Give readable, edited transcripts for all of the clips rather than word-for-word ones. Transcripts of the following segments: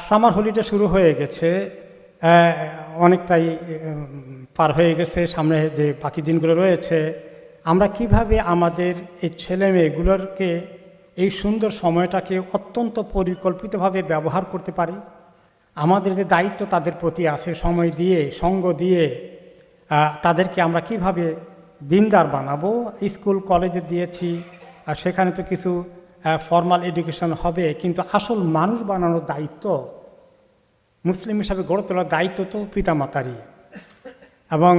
Summer holiday শুরু হয়ে গেছে, অনেকটাই পার হয়ে গেছে। সামনে যে বাকি দিনগুলো রয়েছে, আমরা কিভাবে আমাদের এই ছেলে মেয়েগুলোকে এই সুন্দর সময়টাকে অত্যন্ত পরিকল্পিতভাবে ব্যবহার করতে পারি। আমাদের যে দায়িত্ব তাদের প্রতি আছে, সময় দিয়ে সঙ্গ দিয়ে তাদেরকে আমরা কিভাবে দিনদার বানাবো। স্কুল কলেজে দিয়েছি, আর সেখানে তো কিছু ফর্মাল এডুকেশন হবে, কিন্তু আসল মানুষ বানানোর দায়িত্ব, মুসলিম হিসাবে গড়ে তোলার দায়িত্ব তো পিতামাতারই। এবং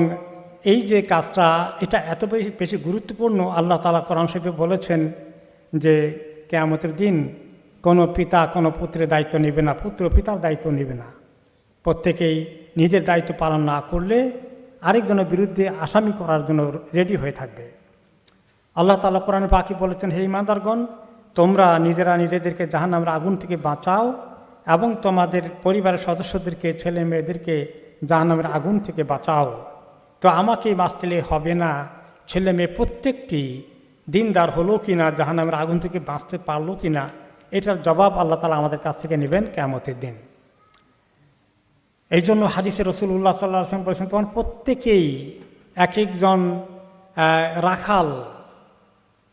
এই যে কাজটা, এটা এত বেশি গুরুত্বপূর্ণ। আল্লাহ তাআলা কোরআন শরীফে বলেছেন যে কিয়ামতের দিন কোনো পিতা কোনো পুত্রের দায়িত্ব নেবে না, পুত্র পিতার দায়িত্ব নেবে না। প্রত্যেকেই নিজের দায়িত্ব পালন না করলে আরেকজনের বিরুদ্ধে আসামি করার জন্য রেডি হয়ে থাকবে। আল্লাহ তাআলা কোরআনে পাকি বলেছেন, হে ঈমানদারগণ, তোমরা নিজেরা নিজেদেরকে জাহান্নামের আগুন থেকে বাঁচাও এবং তোমাদের পরিবারের সদস্যদেরকে, ছেলে মেয়েদেরকে জাহান্নামের আগুন থেকে বাঁচাও। তো আমাকেই বাঁচতে হবে না, ছেলে মেয়ে প্রত্যেকটি দিনদার হলো কি না, জাহান্নামের আগুন থেকে বাঁচতে পারলো কি না, এটার জবাব আল্লাহ তাআলা আমাদের কাছ থেকে নেবেন কিয়ামতের দিন। এই জন্য হাদিসে রাসূলুল্লাহ সাল্লাল্লাহু আলাইহি ওয়াসাল্লাম বলেছেন, তখন প্রত্যেকেই এক একজন রাখাল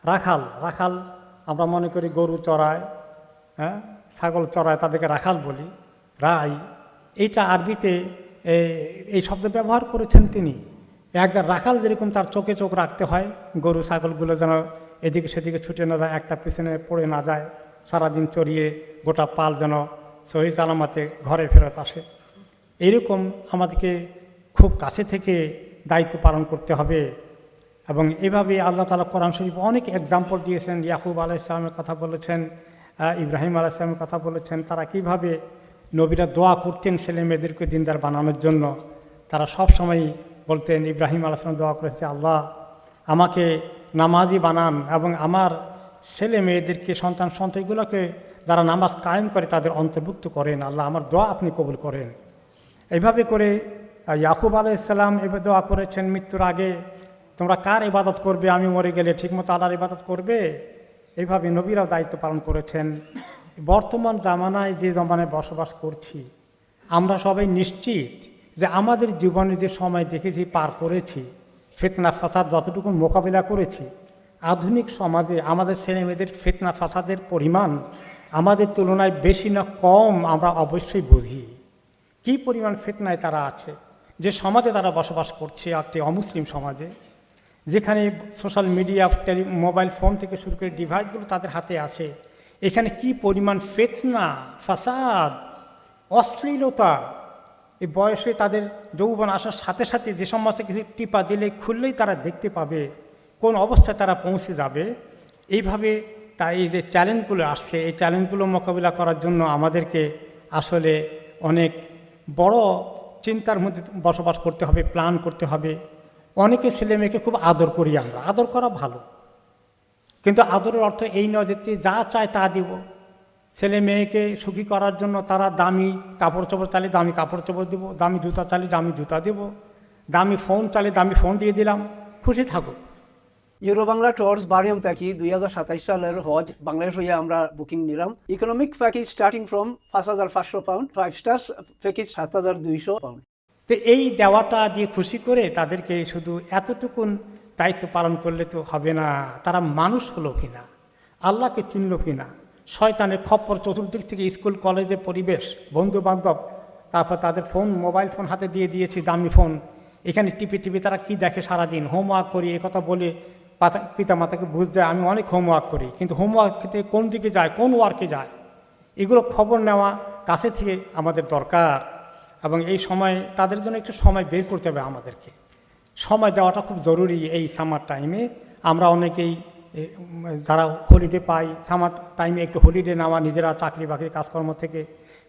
রাখাল রাখাল আমরা মনে করি গরু চড়ায়, ছাগল চড়ায়, তাদেরকে রাখাল বলি, রাই। এইটা আরবিতে এই শব্দ ব্যবহার করেছেন তিনি। একজন রাখাল যেরকম তার চোখে চোখ রাখতে হয়, গরু ছাগলগুলো যেন এদিকে সেদিকে ছুটে না যায়, একটা পিছনে পড়ে না যায়, সারাদিন চড়িয়ে গোটা পাল যেন সহি সালামতে ঘরে ফেরত আসে। এইরকম আমাদেরকে খুব কাছে থেকে দায়িত্ব পালন করতে হবে। এবং এভাবে আল্লাহ তাআলা কোরআন শরীফ অনেক এক্সাম্পল দিয়েছেন। ইয়াকুব আলাইহিস সালামের কথা বলেছেন, ইব্রাহিম আলাইহিস সালামের কথা বলেছেন। তারা কিভাবে নবীরা দোয়া করতেন ছেলে মেয়েদেরকে দিনদার বানানোর জন্য। তারা সব সময় বলতেন, ইব্রাহিম আলাইহিস সালাম দোয়া করেছে, আল্লাহ আমাকে নামাজি বানান এবং আমার ছেলে মেয়েদেরকে, সন্তান সন্ততিগুলোকে যারা নামাজ কায়েম করে তাদের অন্তর্ভুক্ত করেন। আল্লাহ আমার দোয়া আপনি কবুল করেন। এইভাবে করে ইয়াকুব আলাইহিস সালাম এভাবে দোয়া করেছেন মৃত্যুর আগে, তোমরা কার ইবাদত করবে, আমি মরে গেলে ঠিকমতো আল্লাহর ইবাদত করবে। এইভাবে নবীরাও দায়িত্ব পালন করেছেন। বর্তমান জামানায় যে জামানায় বসবাস করছি, আমরা সবাই নিশ্চিত যে আমাদের জীবনে যে সময় দেখেছি, পার করেছি, ফিতনা ফাসাদ যতটুকু মোকাবিলা করেছি, আধুনিক সমাজে আমাদের ছেলেমেয়েদের ফিতনা ফাসাদের পরিমাণ আমাদের তুলনায় বেশি না কম আমরা অবশ্যই বুঝি। কী পরিমাণ ফিতনায় তারা আছে, যে সমাজে তারা বসবাস করছে, একটি অমুসলিম সমাজে, যেখানে সোশ্যাল মিডিয়া, মোবাইল ফোন থেকে শুরু করে ডিভাইসগুলো তাদের হাতে আসে। এখানে কি পরিমাণ ফিতনা, ফাসাদ, অশ্লীলতা, এই বয়সে তাদের যৌবন আসার সাথে সাথে যে সমাজে কিছু টিপা দিলে খুললেই তারা দেখতে পাবে কোন অবস্থায় তারা পৌঁছে যাবে। এইভাবে তাই এই যে চ্যালেঞ্জগুলো আসছে, এই চ্যালেঞ্জগুলো মোকাবিলা করার জন্য আমাদেরকে আসলে অনেক বড় চিন্তার মধ্যে বসবাস করতে হবে, প্ল্যান করতে হবে। অনেকে ছেলে মেয়েকে খুব আদর করি আমরা, আদর করা ভালো, কিন্তু আদরের অর্থ এই নয় যে যা চায় তা দিব। ছেলে মেয়েকে সুখী করার জন্য তারা দামি কাপড় চোপড় চালে দামি কাপড় চোপড় দেবো, দামি জুতা চালে দামি জুতা দেবো, দামি ফোন চালে দামি ফোন দিয়ে দিলাম, খুশি থাকুক। ইউরো বাংলা ট্যুরস বারিয়াম প্যাকেজ 2027 সালের হজ বাংলাদেশ হয়ে আমরা বুকিং নিলাম। Economic package starting from 5,500 pound, 5 stars package 7,200 pound. তো এই দেওয়াটা দিয়ে খুশি করে তাদেরকে শুধু এতটুকুন দায়িত্ব পালন করলে তো হবে না। তারা মানুষ হলো কিনা, আল্লাহকে চিনল কিনা, শয়তানের খপ্পর চতুর্দিক থেকে, স্কুল কলেজের পরিবেশ, বন্ধু বান্ধব, তারপর তাদের ফোন, মোবাইল ফোন হাতে দিয়ে দিয়েছি, দামি ফোন, এখানে টিপে টিপে তারা কি দেখে সারাদিন। হোমওয়ার্ক করি কথা বলে পিতা মাতাকে বুঝ যায় আমি অনেক হোমওয়ার্ক করি, কিন্তু হোমওয়ার্কতে কোন দিকে যায়, কোন ওয়ার্কে যায়, এগুলো খবর নেওয়া কাছে থেকে আমাদের দরকার। এবং এই সময় তাদের জন্য একটু সময় বের করতে হবে আমাদেরকে। সময় দেওয়াটা খুব জরুরি। এই সামার টাইমে আমরা অনেকেই যারা হলিডে পাই, সামার টাইমে একটু হলিডে নেওয়া, নিজেরা চাকরি বাকরি কাজকর্ম থেকে,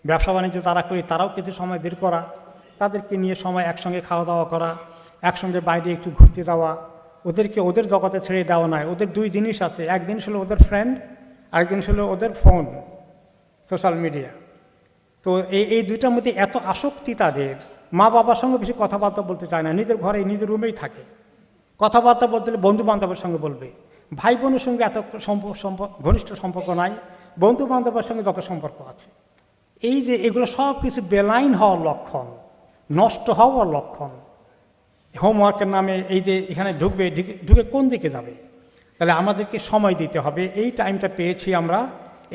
ব্যবসা বাণিজ্য যারা করি তারাও কিছু সময় বের করা, তাদেরকে নিয়ে সময় একসঙ্গে খাওয়া দাওয়া করা, একসঙ্গে বাইরে একটু ঘুরতে যাওয়া, ওদেরকে ওদের জগতে ছেড়ে দেওয়া নয়। ওদের দুই জিনিস আছে, একদিন ছিল ওদের ফ্রেন্ড, আরেকদিন ছিল ওদের ফোন, সোশ্যাল মিডিয়া। তো এই দুইটার মধ্যে এত আসক্তি তাদের, মা বাবার সঙ্গে বেশি কথাবার্তা বলতে চায় না, নিজের ঘরে নিজের রুমেই থাকে। কথাবার্তা বলতে হলে বন্ধু বান্ধবের সঙ্গে বলবে, ভাই বোনের সঙ্গে এত ঘনিষ্ঠ সম্পর্ক নাই, বন্ধু বান্ধবের সঙ্গে যত সম্পর্ক আছে। এই যে এগুলো সব কিছু বেলাইন হওয়ার লক্ষণ, নষ্ট হওয়ার লক্ষণ। হোমওয়ার্কের নামে এই যে এখানে ঢুকবে, ঢুকে কোন দিকে যাবে? তাহলে আমাদেরকে সময় দিতে হবে। এই টাইমটা পেয়েছি আমরা,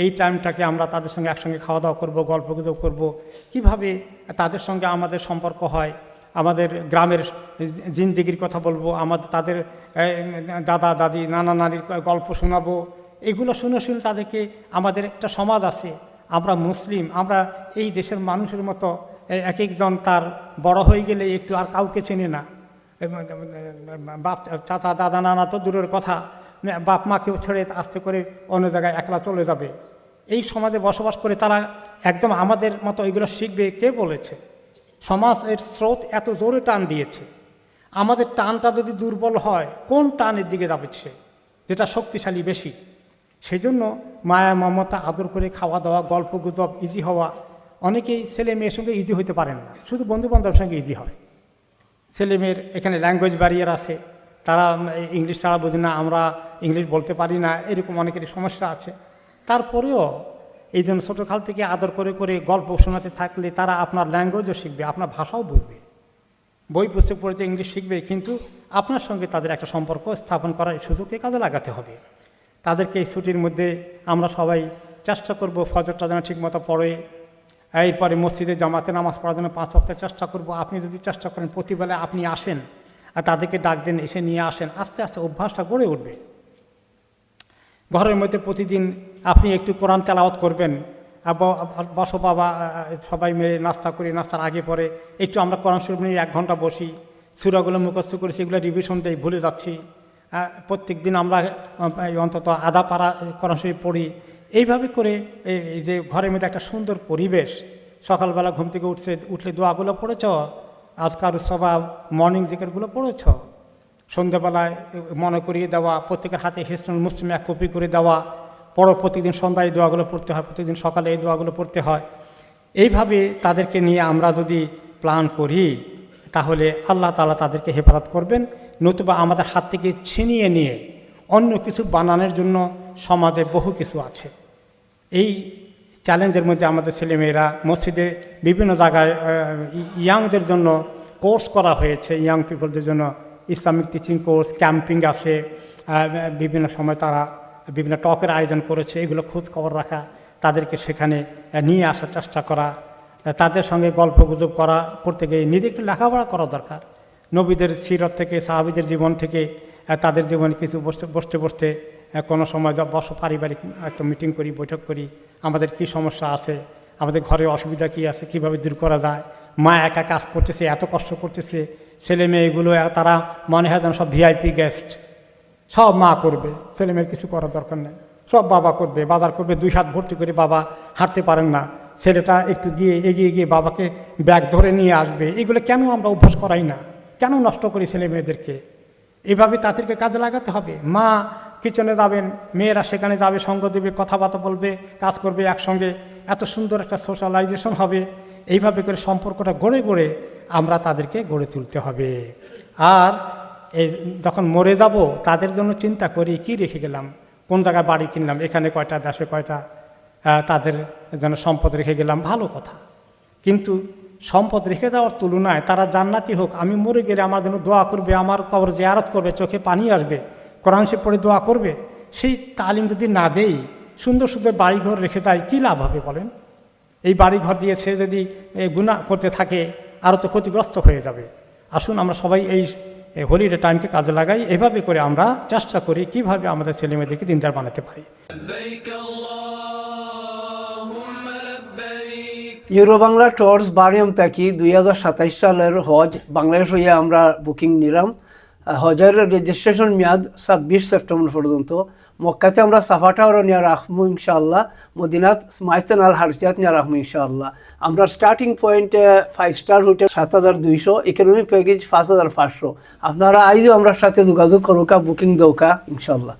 এই টাইমটাকে আমরা তাদের সঙ্গে একসঙ্গে খাওয়া দাওয়া করবো, গল্পগুজব করবো, কীভাবে তাদের সঙ্গে আমাদের সম্পর্ক হয়, আমাদের গ্রামের জিন্দেগির কথা বলবো, তাদের দাদা দাদি নানা নানির গল্প শোনাবো। এগুলো শুনে শুনে তাদেরকে, আমাদের একটা সমাজ আছে, আমরা মুসলিম, আমরা এই দেশের মানুষের মতো এক একজন তার বড় হয়ে গেলে একটু আর কাউকে চেনে না। বাপ চাচা দাদা নানা তো দূরের কথা, বাপ মাকেও ছেড়ে আস্তে করে অন্য জায়গায় একলা চলে যাবে। এই সমাজে বসবাস করে তারা একদম আমাদের মতো এগুলো শিখবে, কে বলেছে? সমাজ এর স্রোত এত জোরে টান দিয়েছে। আমাদের টানটা যদি দুর্বল হয়, কোন টানের দিকে যাবে সে, যেটা শক্তিশালী বেশি? সেই জন্য মায়া মমতা আদর করে খাওয়া দাওয়া, গল্প গুজব, ইজি হওয়া। অনেকেই ছেলে মেয়ের সঙ্গে ইজি হতে পারেন না, শুধু বন্ধু বান্ধবের সঙ্গে ইজি হয়। ছেলে মেয়ের এখানে ল্যাঙ্গুয়েজ ব্যারিয়ার আছে, তারা ইংলিশ ছাড়া বোঝে না, আমরা ইংলিশ বলতে পারি না, এরকম অনেকেরই সমস্যা আছে। তারপরেও এই জন্য ছোটোকাল থেকে আদর করে করে গল্প শোনাতে থাকলে তারা আপনার ল্যাঙ্গুয়েজও শিখবে, আপনার ভাষাও বুঝবে। বই পুস্তক পড়তে ইংলিশ শিখবে, কিন্তু আপনার সঙ্গে তাদের একটা সম্পর্ক স্থাপন করার সুযোগকে কাজে লাগাতে হবে। তাদেরকে এই ছুটির মধ্যে আমরা সবাই চেষ্টা করব ফজরটা যেন ঠিকমতো পড়ে, এরপরে মসজিদে জামাতে নামাজ পড়ার জন্য 5 ওয়াক্ত চেষ্টা করব। আপনি যদি চেষ্টা করেন প্রতিবেলায় আপনি আসেন আর তাদেরকে ডাক দেন, এসে নিয়ে আসেন, আস্তে আস্তে অভ্যাসটা গড়ে উঠবে। ঘরের মধ্যে প্রতিদিন আপনি একটু কোরআন তেলাওয়াত করবেন, বসো বাবা সবাই মিলে নাস্তা করি, নাস্তার আগে পরে একটু আমরা কোরআন শরীফ নিয়ে 1 ঘন্টা বসি, সূরাগুলো মুখস্থ করেছি, এগুলো রিভিশন দেই, ভুলে যাচ্ছি। প্রত্যেক দিন আমরা অন্তত আধা পারা কোরআন শরীফ পড়ি। এইভাবে করে এই যে ঘরের মধ্যে একটা সুন্দর পরিবেশ, সকালবেলা ঘুম থেকে উঠলে দোয়াগুলো পড়েছ, আজকার সবা মর্নিং জিকিরগুলো পড়েছ, সন্ধ্যাবেলায় মনে করিয়ে দেওয়া, প্রত্যেকের হাতে হিসনুল মুসলিম 1 কপি করে দেওয়া, প্রতিদিন সন্ধ্যায় এই দোয়াগুলো পড়তে হয়, প্রতিদিন সকালে এই দোয়াগুলো পড়তে হয়। এইভাবে তাদেরকে নিয়ে আমরা যদি প্ল্যান করি, তাহলে আল্লাহ তাআলা তাদেরকে হেফাজত করবেন। নতুবা আমাদের হাত থেকে ছিনিয়ে নিয়ে অন্য কিছু বানানোর জন্য সমাজে বহু কিছু আছে। এই চ্যালেঞ্জের মধ্যে আমাদের ছেলেমেয়েরা মসজিদে বিভিন্ন জায়গায় ইয়াংদের জন্য কোর্স করা হয়েছে, ইয়াং পিপলদের জন্য ইসলামিক টিচিং কোর্স, ক্যাম্পিং আছে, বিভিন্ন সময় তারা বিভিন্ন টকের আয়োজন করেছে। এগুলো খোঁজ খবর রাখা, তাদেরকে সেখানে নিয়ে আসার চেষ্টা করা, তাদের সঙ্গে গল্প গুজব করতে গিয়ে নিজে একটু লেখাপড়া করা দরকার। নবীদের সিরত থেকে, সাহাবীদের জীবন থেকে, তাদের জীবনে কিছু বসতে বসতে কোনো সময় বসো, পারিবারিক একটা মিটিং করি, বৈঠক করি, আমাদের কি সমস্যা আছে, আমাদের ঘরে অসুবিধা কি আছে, কিভাবে দূর করা যায়। মা একা কাজ করতেছে, এত কষ্ট করতেছে, ছেলে মেয়েগুলো তারা মনে হয় যেন সব ভিআইপি গেস্ট, সব মা করবে, ছেলে মেয়ের কিছু করার দরকার নেই, সব বাবা করবে, বাজার করবে, 2 হাত ভর্তি করে, বাবা হাঁটতে পারেন না, ছেলেটা একটু এগিয়ে গিয়ে বাবাকে ব্যাগ ধরে নিয়ে আসবে। এগুলো কেন আমরা অভ্যাস করাই না, কেন নষ্ট করি ছেলে মেয়েদেরকে? এভাবে তাদেরকে কাজে লাগাতে হবে। মা কিচেনে যাবেন, মেয়েরা সেখানে যাবে, সঙ্গ দেবে, কথাবার্তা বলবে, কাজ করবে একসঙ্গে, এত সুন্দর একটা সোশ্যালাইজেশন হবে। এইভাবে করে সম্পর্কটা গড়ে গড়ে আমরা তাদেরকে গড়ে তুলতে হবে। আর যখন মরে যাব তাদের জন্য চিন্তা করি, কি রেখে গেলাম, কোন জায়গায় বাড়ি কিনলাম, এখানে কয়টা, দেশে কয়টা, তাদের যেন সম্পদ রেখে গেলাম, ভালো কথা। কিন্তু সম্পদ রেখে যাওয়ার তুলনায় তারা জান্নাতি হোক, আমি মরে গেলে আমার জন্য দোয়া করবে, আমার কবর জিয়ারত করবে, চোখে পানি আসবে, কোরআন শরীফ পড়ে দোয়া করবে, সেই তালিম যদি না দেই, সুন্দর সুন্দর বাড়িঘর রেখে যায়, কী লাভ হবে বলেন? এই বাড়িঘর দিয়ে সে যদি গুনাহ করতে থাকে, আরও তো ক্ষতিগ্রস্ত হয়ে যাবে। আসুন আমরা সবাই এই হলিডে টাইমকে কাজে লাগাই, এভাবে করে আমরা চেষ্টা করি কীভাবে আমাদের ছেলেমেয়েদেরকে দিনদার বানাতে পারি। ইউরো বাংলা ট্যুরস বারিয়াম থেকে 2027 সালের হজ বাংলাদেশ হইয়া আমরা বুকিং নিলাম। হজের রেজিস্ট্রেশন মেয়াদ 26 সেপ্টেম্বর পর্যন্ত। মক্কাতে আমরা সাফা টাওয়ার নিয়ে রাখবো ইনশাআল্লাহ, মদিনাত মাইস্তান আল হারসিয়াত নিয়ে রাখবো ইনশাআল্লাহ। আমরা starting point 5 star hotel 7200, economy package 5500। আপনারা আইজও আমরা সাথে যোগাযোগ করুকা, বুকিং দৌকা ইনশাআল্লাহ।